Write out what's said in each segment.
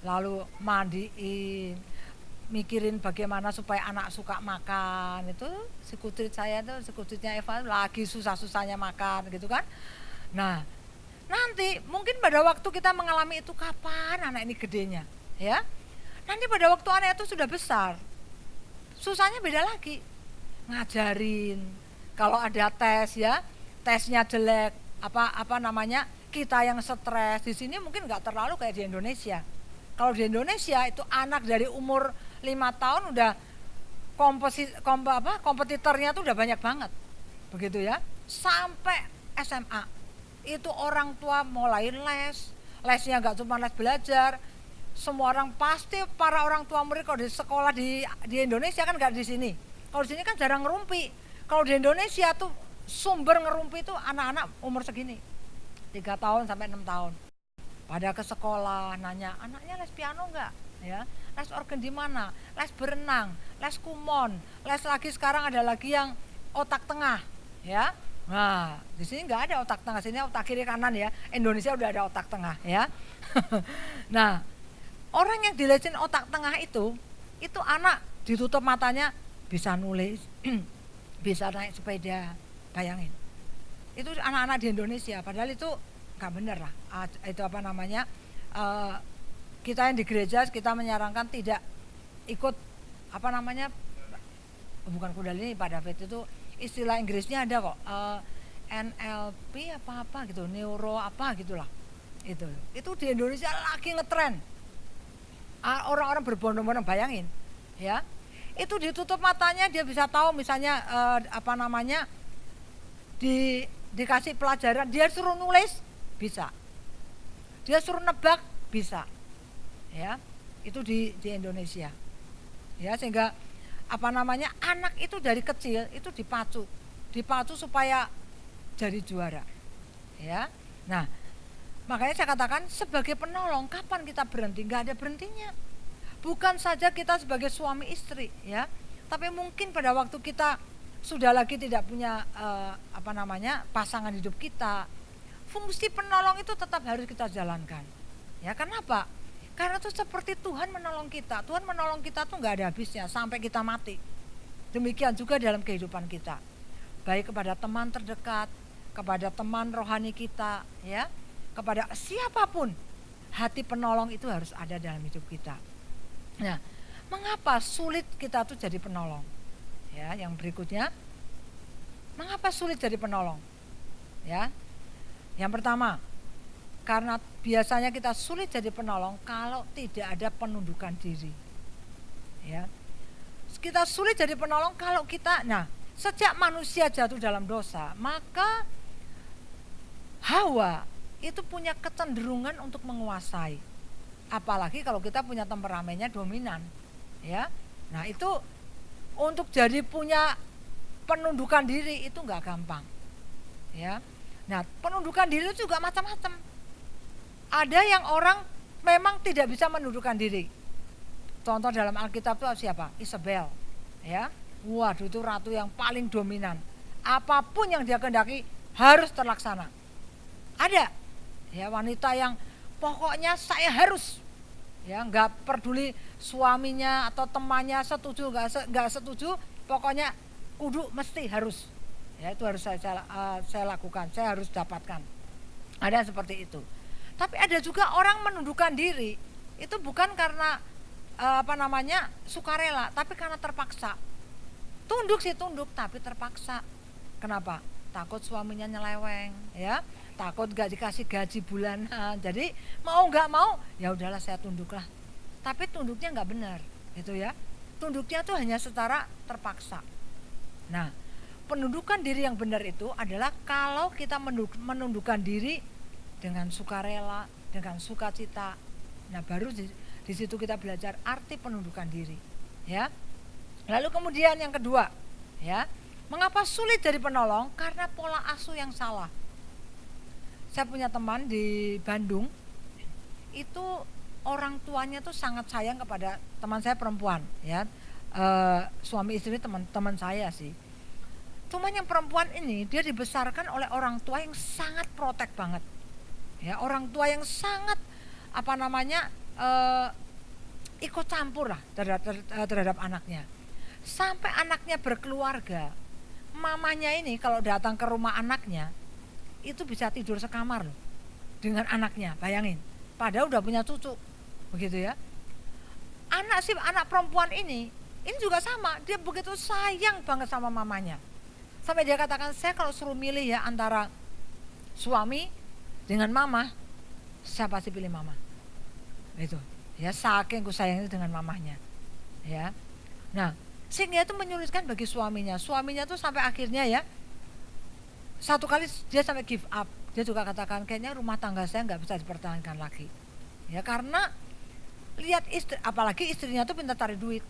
lalu mandiin, mikirin bagaimana supaya anak suka makan. Itu sekutrit saya tuh, sekutritnya Eva lagi susah-susahnya makan gitu kan. Nah, nanti mungkin pada waktu kita mengalami itu kapan anak ini gedenya, ya. Nanti pada waktu anak itu sudah besar, susahnya beda lagi. Ngajarin, kalau ada tes ya, tesnya jelek, apa namanya, kita yang stres. Di sini mungkin nggak terlalu kayak di Indonesia. Kalau di Indonesia itu anak dari umur 5 tahun udah kompetitornya tuh udah banyak banget, begitu ya, sampai SMA itu orang tua mulai lesnya nggak cuma les belajar, semua orang pasti para orang tua murid kalau di sekolah di Indonesia kan nggak di sini. Kalau di sini kan jarang ngerumpi. Kalau di Indonesia tuh sumber ngerumpi itu anak-anak umur segini, 3 tahun sampai 6 tahun. Pada ke sekolah nanya, anaknya les piano nggak? Ya, les organ di mana? Les berenang, les kumon, les lagi sekarang ada lagi yang otak tengah, ya. Nah, di sini nggak ada otak tengah, sini otak kiri kanan ya. Indonesia udah ada otak tengah ya. Nah, orang yang dilesin otak tengah itu anak ditutup matanya bisa nulis, bisa naik sepeda, bayangin. Itu anak-anak di Indonesia, padahal itu nggak bener lah. Itu apa namanya? Kita yang di gereja kita menyarankan tidak ikut apa namanya? Bukan kundalini Pak David, itu istilah Inggrisnya ada kok, NLP apa gitu, neuro apa gitulah. Itu di Indonesia lagi ngetren. Orang-orang berbondong-bondong, bayangin ya. Itu ditutup matanya dia bisa tahu misalnya apa namanya, dikasih pelajaran, dia suruh nulis bisa, dia suruh nebak bisa, ya. Itu di Indonesia ya, sehingga apa namanya, anak itu dari kecil itu dipacu supaya jadi juara ya. Nah, makanya saya katakan sebagai penolong kapan kita berhenti? Nggak ada berhentinya. Bukan saja kita sebagai suami istri ya, tapi mungkin pada waktu kita sudah lagi tidak punya apa namanya, pasangan hidup kita, fungsi penolong itu tetap harus kita jalankan. Ya, kenapa? Karena itu seperti Tuhan menolong kita. Tuhan menolong kita tuh nggak ada habisnya sampai kita mati. Demikian juga dalam kehidupan kita, baik kepada teman terdekat, kepada teman rohani kita, ya, kepada siapapun, hati penolong itu harus ada dalam hidup kita. Nah, mengapa sulit kita tuh jadi penolong? Ya, yang berikutnya, mengapa sulit jadi penolong? Ya, yang pertama, karena biasanya kita sulit jadi penolong kalau tidak ada penundukan diri. Ya, kita sulit jadi penolong kalau kita, nah, sejak manusia jatuh dalam dosa, maka Hawa itu punya kecenderungan untuk menguasai. Apalagi kalau kita punya temperamennya dominan, ya. Nah, itu untuk jadi punya penundukan diri itu nggak gampang, ya. Nah, penundukan diri itu juga macam-macam. Ada yang orang memang tidak bisa menundukkan diri. Contoh dalam Alkitab itu siapa? Isabel, ya. Waduh, itu ratu yang paling dominan. Apapun yang dia kehendaki harus terlaksana. Ada, ya, wanita yang pokoknya saya harus, ya, nggak peduli suaminya atau temannya setuju nggak setuju, pokoknya kudu mesti harus, ya, itu harus saya lakukan, saya harus dapatkan. Ada seperti itu. Tapi ada juga orang menundukkan diri itu bukan karena apa namanya, sukarela, tapi karena terpaksa. Tunduk sih tunduk, tapi terpaksa. Kenapa? Takut suaminya nyeleweng, ya, takut gak dikasih gaji bulanan. Jadi mau nggak mau, ya udahlah saya tunduklah. Tapi tunduknya nggak benar, gitu ya. Tunduknya tuh hanya secara terpaksa. Nah, penundukan diri yang benar itu adalah kalau kita menundukkan diri dengan sukarela, dengan sukacita. Nah, baru di situ kita belajar arti penundukan diri, ya. Lalu kemudian yang kedua, ya, mengapa sulit jadi penolong? Karena pola asuh yang salah. Saya punya teman di Bandung, itu orang tuanya tuh sangat sayang kepada teman saya perempuan, ya, suami istri teman-teman saya sih. Cuman yang perempuan ini dia dibesarkan oleh orang tua yang sangat protek banget, ya, orang tua yang sangat apa namanya, eh, ikut campur lah terhadap anaknya. Sampai anaknya berkeluarga, mamanya ini kalau datang ke rumah anaknya itu bisa tidur sekamar loh dengan anaknya, bayangin. Padahal udah punya cucu, begitu ya. Anak perempuan ini juga sama, dia begitu sayang banget sama mamanya. Sampai dia katakan, saya kalau suruh milih ya antara suami dengan mama, saya pasti pilih mama. Itu ya, saking ku sayangnya dengan mamanya. Ya. Nah, sehingga itu menyulitkan bagi suaminya. Suaminya tuh sampai akhirnya ya, satu kali dia sampai give up. Dia juga katakan kayaknya rumah tangga saya nggak bisa dipertahankan lagi. Ya karena lihat istri, apalagi istrinya tuh pintar cari duit.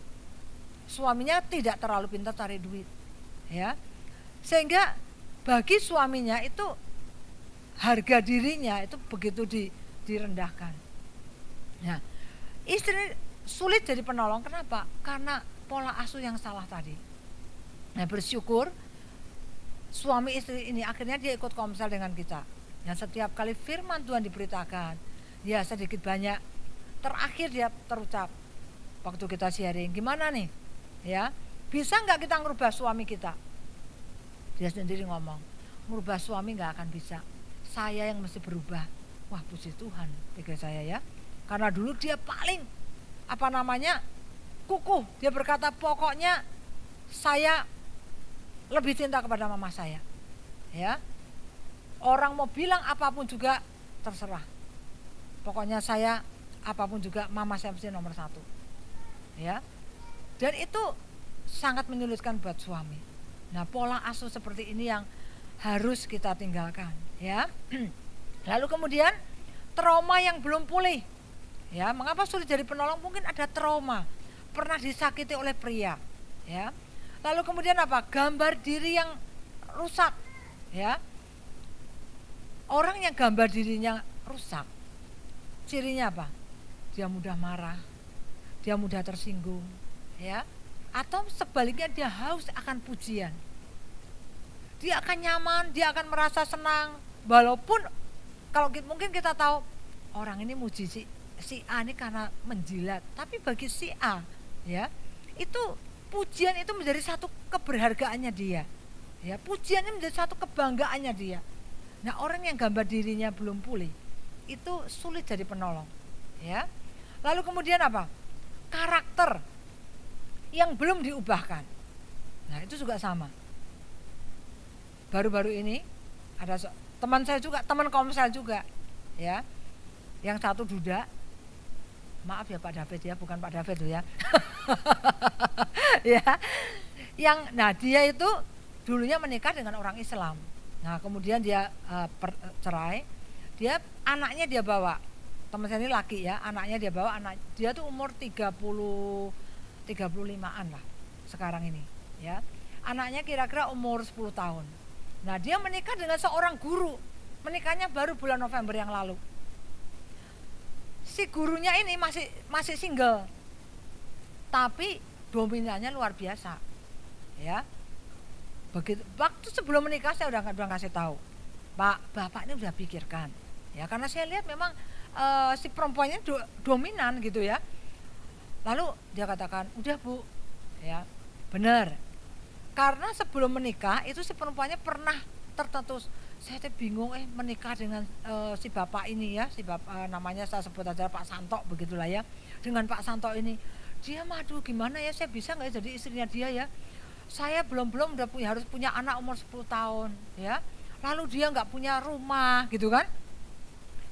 Suaminya tidak terlalu pintar cari duit. Ya. Sehingga bagi suaminya itu harga dirinya itu begitu direndahkan. Nah, istri sulit jadi penolong. Kenapa? Karena pola asuh yang salah tadi. Nah, bersyukur suami istri ini akhirnya dia ikut komsel dengan kita. Nah, setiap kali firman Tuhan diberitakan, ya sedikit banyak, terakhir dia terucap waktu kita sharing, gimana nih? Ya, bisa nggak kita ngerubah suami kita? Dia sendiri ngomong, merubah suami nggak akan bisa. Saya yang mesti berubah. Wah, puji Tuhan, pikir saya ya. Karena dulu dia paling kukuh. Dia berkata pokoknya saya lebih cinta kepada mama saya. Ya. Orang mau bilang apapun juga terserah. Pokoknya saya apapun juga mama saya mesti nomor satu. Ya. Dan itu sangat menyulitkan buat suami. Nah, pola asuh seperti ini yang harus kita tinggalkan, ya. Lalu kemudian trauma yang belum pulih. Ya, mengapa sulit jadi penolong? Mungkin ada trauma, pernah disakiti oleh pria, ya. Lalu kemudian apa? Gambar diri yang rusak, ya. Orang yang gambar dirinya rusak, cirinya apa? Dia mudah marah, dia mudah tersinggung, ya. Atau sebaliknya dia haus akan pujian. Dia akan nyaman, dia akan merasa senang, walaupun kalau mungkin kita tahu orang ini muji si A ini karena menjilat, tapi bagi si A ya itu pujian itu menjadi satu keberhargaannya dia, ya pujian ini menjadi satu kebanggaannya dia. Nah, orang yang gambar dirinya belum pulih itu sulit jadi penolong, ya. Lalu kemudian apa? Karakter yang belum diubahkan. Nah, itu juga sama. Baru-baru ini ada teman saya juga, teman komsel juga, ya. Yang satu duda. Maaf ya Pak David ya, bukan Pak David tuh ya. Ya. Nah dia itu dulunya menikah dengan orang Islam. Nah kemudian dia cerai. Dia anaknya dia bawa. Teman saya ini laki ya, anaknya dia bawa, dia tuh umur 35-an lah sekarang ini, ya. Anaknya kira-kira umur 10 tahun. Nah, dia menikah dengan seorang guru. Menikahnya baru bulan November yang lalu. Si gurunya ini masih single, tapi dominannya luar biasa, ya. Begitu waktu sebelum menikah saya udah kasih tahu, Pak, bapak ini udah pikirkan, ya, karena saya lihat memang si perempuannya dominan gitu ya. Lalu dia katakan, udah Bu, ya, benar. Karena sebelum menikah itu si perempuannya pernah tertentu. Saya tuh bingung menikah dengan si bapak ini ya, si bapak namanya saya sebut aja Pak Santo begitulah ya. Dengan Pak Santo ini, dia aduh gimana ya, saya bisa nggak jadi istrinya dia ya? Saya belum udah harus punya anak umur 10 tahun ya. Lalu dia nggak punya rumah gitu kan?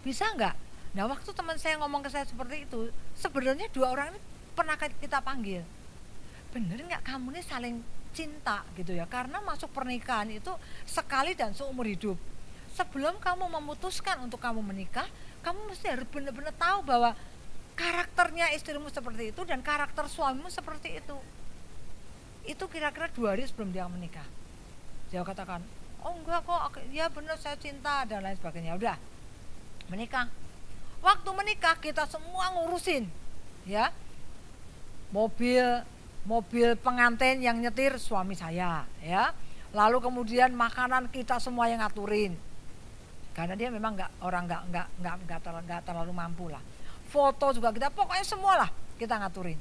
Bisa nggak? Nah waktu teman saya ngomong ke saya seperti itu, sebenarnya dua orang ini pernah kita panggil. Bener nggak kamu nih saling cinta gitu ya, karena masuk pernikahan itu sekali dan seumur hidup. Sebelum kamu memutuskan untuk kamu menikah, kamu mesti harus benar-benar tahu bahwa karakternya istrimu seperti itu dan karakter suamimu seperti itu. Itu kira-kira 2 hari sebelum dia menikah. Dia katakan, oh enggak kok, ya benar saya cinta dan lain sebagainya. Udah menikah. Waktu menikah kita semua ngurusin, ya, mobil pengantin yang nyetir suami saya, ya. Lalu kemudian makanan kita semua yang ngaturin, karena dia memang nggak terlalu mampu lah. foto juga kita, pokoknya semualah kita ngaturin.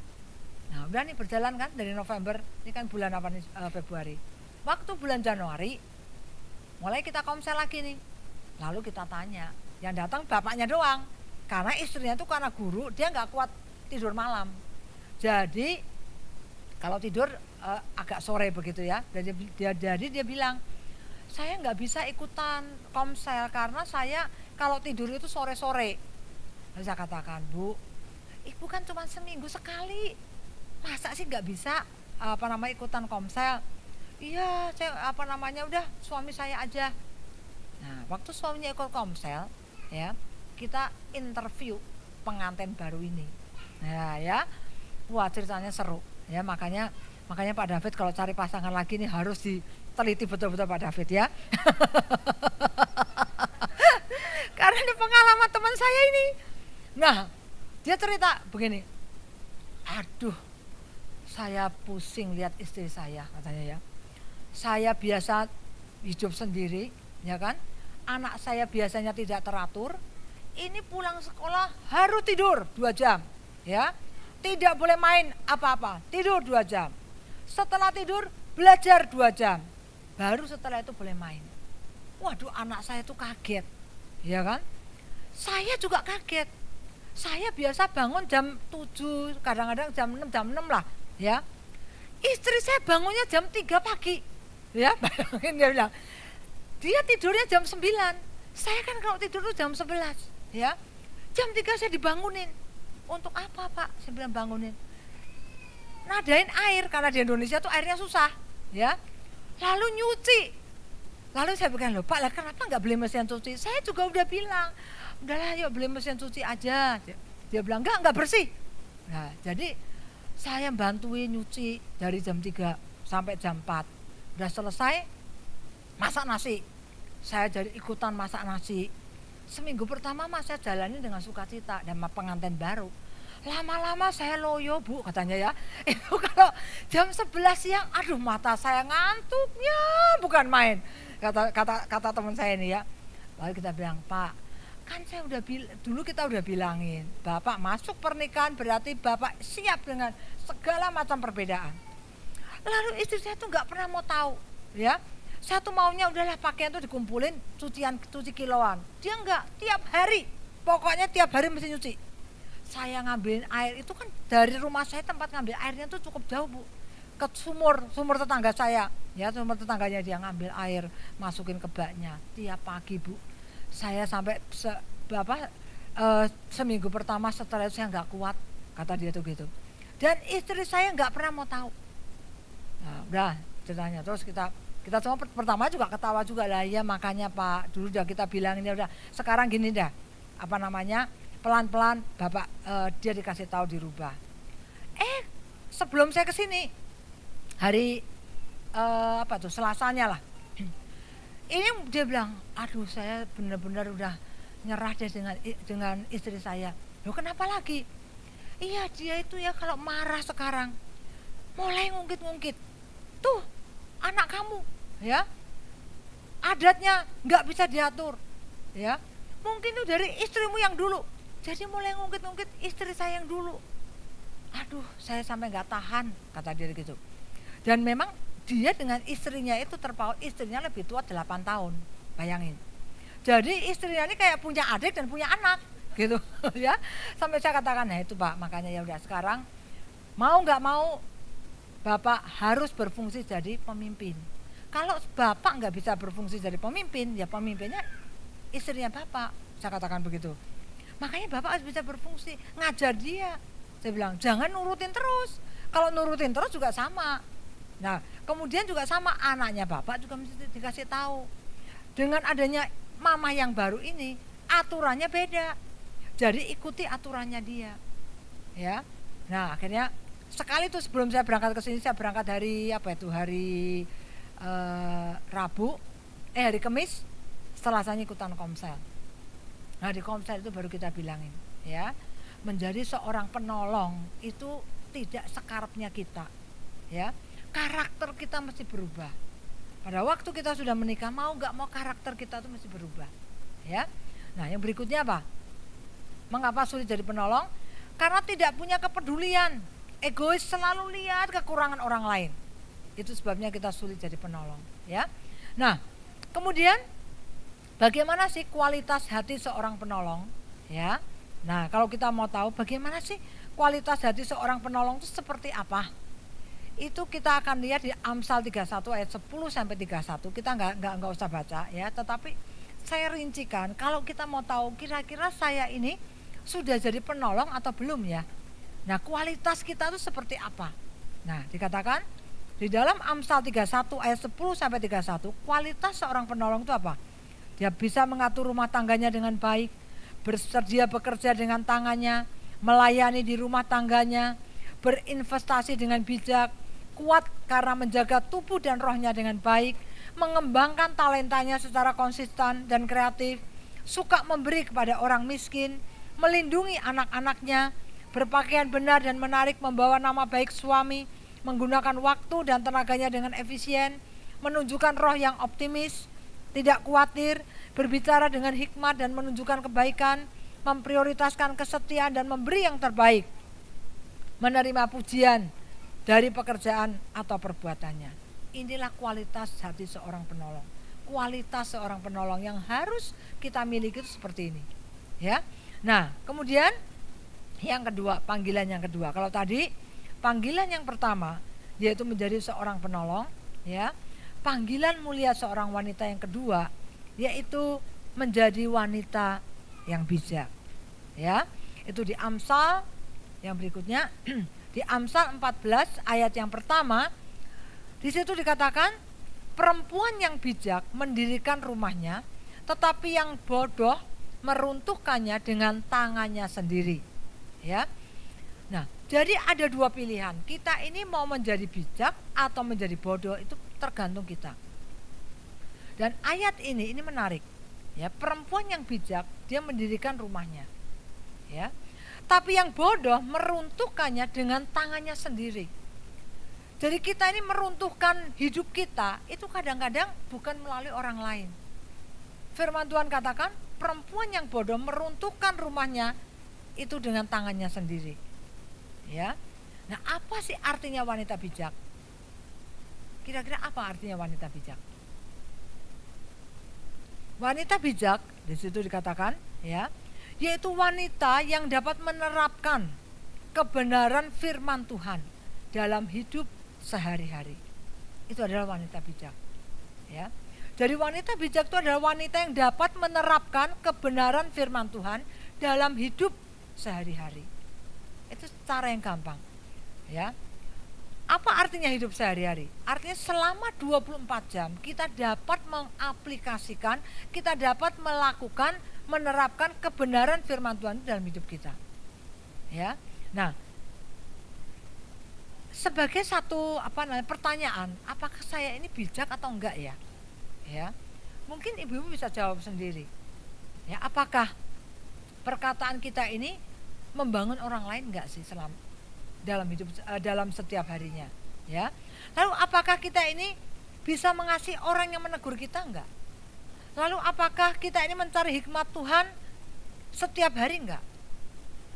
Nah udah nih berjalan kan dari November, ini kan bulan apa nih, Februari. Waktu bulan Januari mulai kita komsel lagi nih. Lalu kita tanya, yang datang bapaknya doang. Karena istrinya tuh karena guru, dia nggak kuat tidur malam. Jadi kalau tidur agak sore begitu ya. Jadi dia bilang, saya nggak bisa ikutan komsel karena saya kalau tidur itu sore-sore. Lalu saya katakan, Bu, ibu kan cuma seminggu sekali, masa sih nggak bisa ikutan komsel? Iya, saya udah suami saya aja. Nah, waktu suaminya ikut komsel, ya, kita interview pengantin baru ini. Nah, ya, wah ceritanya seru, ya, makanya Pak David kalau cari pasangan lagi nih harus diteliti betul-betul Pak David ya. Karena ini pengalaman teman saya ini. Nah, dia cerita begini, aduh, saya pusing lihat istri saya, katanya ya. Saya biasa hidup sendiri, ya kan? Anak saya biasanya tidak teratur. Ini pulang sekolah harus tidur 2 jam, ya. Tidak boleh main apa-apa, tidur 2 jam. Setelah tidur belajar 2 jam. Baru setelah itu boleh main. Waduh, anak saya tuh kaget, ya kan? Saya juga kaget. Saya biasa bangun jam 7, kadang-kadang jam 6 lah, ya. Istri saya bangunnya jam 3 pagi. Ya, bayangin dia bilang. Dia tidurnya jam 9. Saya kan kalau tidur tuh jam 11, ya. Jam 3 saya dibangunin. Untuk apa, Pak? Saya bilang bangunin. Nadain air karena di Indonesia tuh airnya susah, ya. Lalu nyuci. Lalu saya bilang, loh Pak, lah kenapa nggak beli mesin cuci? Saya juga udah bilang, udahlah yuk beli mesin cuci aja. Dia bilang enggak bersih. Nah, jadi saya bantuin nyuci dari jam 3 sampai jam 4. Udah selesai masak nasi. Saya jadi ikutan masak nasi. Seminggu pertama saya jalani dengan sukacita dan pengantin baru. Lama-lama saya loyo, Bu, katanya ya. Itu kalau jam 11 siang, aduh mata saya ngantuknya bukan main. Kata teman saya ini ya. Lalu kita bilang, Pak, kan saya udah dulu kita udah bilangin, Bapak masuk pernikahan berarti Bapak siap dengan segala macam perbedaan. Lalu istri saya tuh nggak pernah mau tahu, ya. Saya tuh maunya udahlah pakaian tuh dikumpulin, cuci kiloan. Dia enggak, tiap hari, pokoknya tiap hari mesti nyuci. Saya ngambilin air itu kan dari rumah saya, tempat ngambil airnya tuh cukup jauh, Bu. Ke sumur tetangga saya, ya, sumur tetangganya dia ngambil air, masukin ke baknya tiap pagi, Bu. Saya sampai seminggu pertama setelah itu saya nggak kuat, kata dia tuh gitu. Dan istri saya nggak pernah mau tahu. Nah, udah ceritanya terus kita semua pertama juga ketawa juga lah, ya makanya Pak dulu udah kita bilang ini udah sekarang gini dah, pelan-pelan Bapak dia dikasih tahu dirubah. Sebelum saya kesini hari Selasanya lah, ini dia bilang, aduh saya benar-benar udah nyerah deh dengan istri saya. Loh kenapa lagi? Iya dia itu ya kalau marah sekarang mulai ngungkit-ngungkit. Tuh anak kamu, ya, adatnya nggak bisa diatur, ya. Mungkin itu dari istrimu yang dulu. Jadi mulai ngungkit-ngungkit istri saya yang dulu. Aduh, saya sampai nggak tahan, kata dia gitu. Dan memang dia dengan istrinya itu terpaut, istrinya lebih tua 8 tahun, bayangin. Jadi istrinya ini kayak punya adik dan punya anak, gitu, ya. Sampai saya katakan, nah itu Pak, makanya ya udah sekarang mau nggak mau Bapak harus berfungsi jadi pemimpin. Kalau Bapak nggak bisa berfungsi jadi pemimpin, ya pemimpinnya istrinya Bapak. Saya katakan begitu. Makanya Bapak harus bisa berfungsi, ngajar dia. Saya bilang, jangan nurutin terus. Kalau nurutin terus juga sama. Nah, kemudian juga sama anaknya Bapak juga mesti dikasih tahu. Dengan adanya mama yang baru ini, aturannya beda. Jadi ikuti aturannya dia. Ya. Nah, akhirnya sekali tuh sebelum saya berangkat ke sini, saya berangkat hari hari Kamis, Selasanya ikutan komsel. Nah di komsel itu baru kita bilangin, ya, menjadi seorang penolong itu tidak sekarapnya kita, ya, karakter kita mesti berubah. Pada waktu kita sudah menikah, mau nggak mau karakter kita itu mesti berubah, ya. Nah yang berikutnya apa? Mengapa sulit jadi penolong? Karena tidak punya kepedulian, egois, selalu lihat kekurangan orang lain. Itu sebabnya kita sulit jadi penolong, ya. Nah, kemudian bagaimana sih kualitas hati seorang penolong, ya? Nah, kalau kita mau tahu bagaimana sih kualitas hati seorang penolong itu seperti apa? Itu kita akan lihat di Amsal 31 ayat 10 sampai 31. Kita nggak usah baca, ya, tetapi saya rincikan kalau kita mau tahu kira-kira saya ini sudah jadi penolong atau belum, ya. Nah, kualitas kita itu seperti apa? Nah, dikatakan di dalam Amsal 31 ayat 10 sampai 31, kualitas seorang penolong itu apa? Dia bisa mengatur rumah tangganya dengan baik, bersedia bekerja dengan tangannya, melayani di rumah tangganya, berinvestasi dengan bijak, kuat karena menjaga tubuh dan rohnya dengan baik, mengembangkan talentanya secara konsisten dan kreatif, suka memberi kepada orang miskin, melindungi anak-anaknya, berpakaian benar dan menarik, membawa nama baik suami, menggunakan waktu dan tenaganya dengan efisien, menunjukkan roh yang optimis, tidak khawatir, berbicara dengan hikmat dan menunjukkan kebaikan, memprioritaskan kesetiaan dan memberi yang terbaik, menerima pujian dari pekerjaan atau perbuatannya. Inilah kualitas hati seorang penolong. Kualitas seorang penolong yang harus kita miliki itu seperti ini, ya. Nah, kemudian yang kedua, panggilan yang kedua. Kalau tadi panggilan yang pertama yaitu menjadi seorang penolong, ya. Panggilan mulia seorang wanita yang kedua yaitu menjadi wanita yang bijak, ya. Itu di Amsal yang berikutnya di Amsal 14 ayat yang pertama, di situ dikatakan perempuan yang bijak mendirikan rumahnya, tetapi yang bodoh meruntuhkannya dengan tangannya sendiri, ya. Nah, jadi ada dua pilihan. Kita ini mau menjadi bijak atau menjadi bodoh, itu tergantung kita. Dan ayat ini menarik, ya. Perempuan yang bijak dia mendirikan rumahnya, ya. Tapi yang bodoh meruntuhkannya dengan tangannya sendiri. Jadi kita ini meruntuhkan hidup kita itu kadang-kadang bukan melalui orang lain. Firman Tuhan katakan perempuan yang bodoh meruntuhkan rumahnya itu dengan tangannya sendiri, ya. Nah, apa sih artinya wanita bijak? Kira-kira apa artinya wanita bijak? Wanita bijak di situ dikatakan, ya, yaitu wanita yang dapat menerapkan kebenaran firman Tuhan dalam hidup sehari-hari. Itu adalah wanita bijak, ya. Jadi wanita bijak itu adalah wanita yang dapat menerapkan kebenaran firman Tuhan dalam hidup sehari-hari. Itu cara yang gampang, ya. Apa artinya hidup sehari-hari? Artinya selama 24 jam kita dapat mengaplikasikan, kita dapat melakukan, menerapkan kebenaran firman Tuhan dalam hidup kita, ya. Nah, sebagai satu pertanyaan, apakah saya ini bijak atau enggak, ya? Ya, mungkin ibu-ibu bisa jawab sendiri, ya. Apakah perkataan kita ini membangun orang lain enggak sih dalam hidup, dalam setiap harinya, ya? Lalu apakah kita ini bisa mengasihi orang yang menegur kita enggak? Lalu apakah kita ini mencari hikmat Tuhan setiap hari enggak?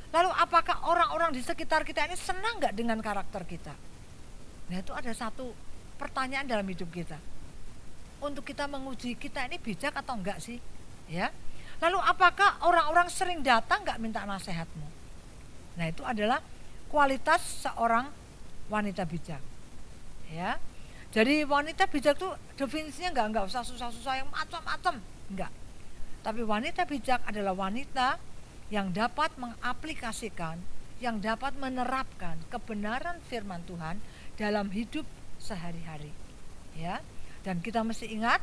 Lalu apakah orang-orang di sekitar kita ini senang enggak dengan karakter kita? Nah, itu ada satu pertanyaan dalam hidup kita. Untuk kita menguji kita ini bijak atau enggak sih, ya. Lalu apakah orang-orang sering datang enggak minta nasihatmu? Nah, itu adalah kualitas seorang wanita bijak, ya. Jadi wanita bijak itu definisinya enggak usah susah-susah yang macam-macam, enggak. Tapi wanita bijak adalah wanita yang dapat mengaplikasikan, yang dapat menerapkan kebenaran firman Tuhan dalam hidup sehari-hari, ya. Dan kita mesti ingat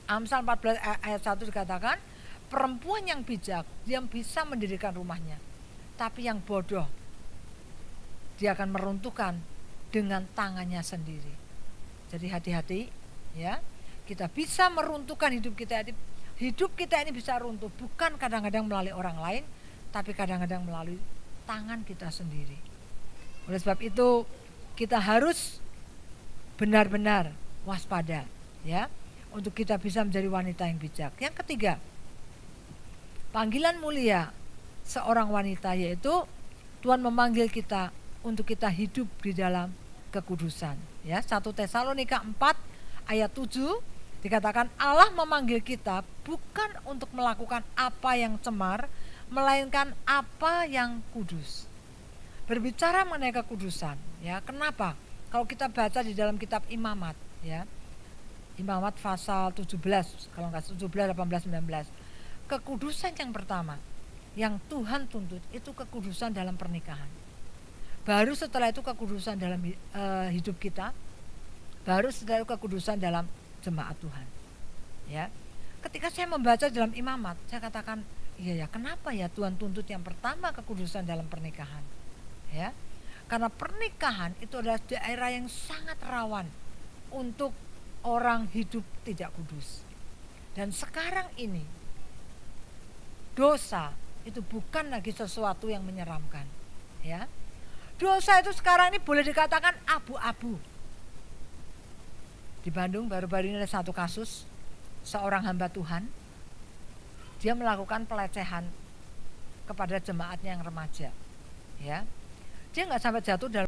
Amsal 14 ayat 1 dikatakan perempuan yang bijak dia bisa mendirikan rumahnya, tapi yang bodoh dia akan meruntuhkan dengan tangannya sendiri. Jadi hati-hati, ya. Kita bisa meruntuhkan hidup kita ini bisa runtuh bukan kadang-kadang melalui orang lain, tapi kadang-kadang melalui tangan kita sendiri. Oleh sebab itu kita harus benar-benar waspada, ya, untuk kita bisa menjadi wanita yang bijak. Yang ketiga, panggilan mulia seorang wanita, yaitu Tuhan memanggil kita untuk kita hidup di dalam kekudusan. Ya, 1 Tesalonika 4 ayat 7 dikatakan Allah memanggil kita bukan untuk melakukan apa yang cemar, melainkan apa yang kudus. Berbicara mengenai kekudusan, ya, kenapa? Kalau kita baca di dalam kitab Imamat, ya, Imamat pasal 17, kalau enggak 17, 18, 19. Kekudusan yang pertama yang Tuhan tuntut itu kekudusan dalam pernikahan. Baru setelah itu kekudusan dalam hidup kita, baru setelah itu kekudusan dalam jemaat Tuhan. Ya. Ketika saya membaca dalam Imamat, saya katakan, iya ya, kenapa ya Tuhan tuntut yang pertama kekudusan dalam pernikahan? Ya. Karena pernikahan itu adalah daerah yang sangat rawan untuk orang hidup tidak kudus. Dan sekarang ini dosa itu bukan lagi sesuatu yang menyeramkan, ya. Dosa itu sekarang ini boleh dikatakan abu-abu. Di Bandung baru-baru ini ada satu kasus, seorang hamba Tuhan, dia melakukan pelecehan kepada jemaatnya yang remaja, ya. Dia nggak sampai jatuh dalam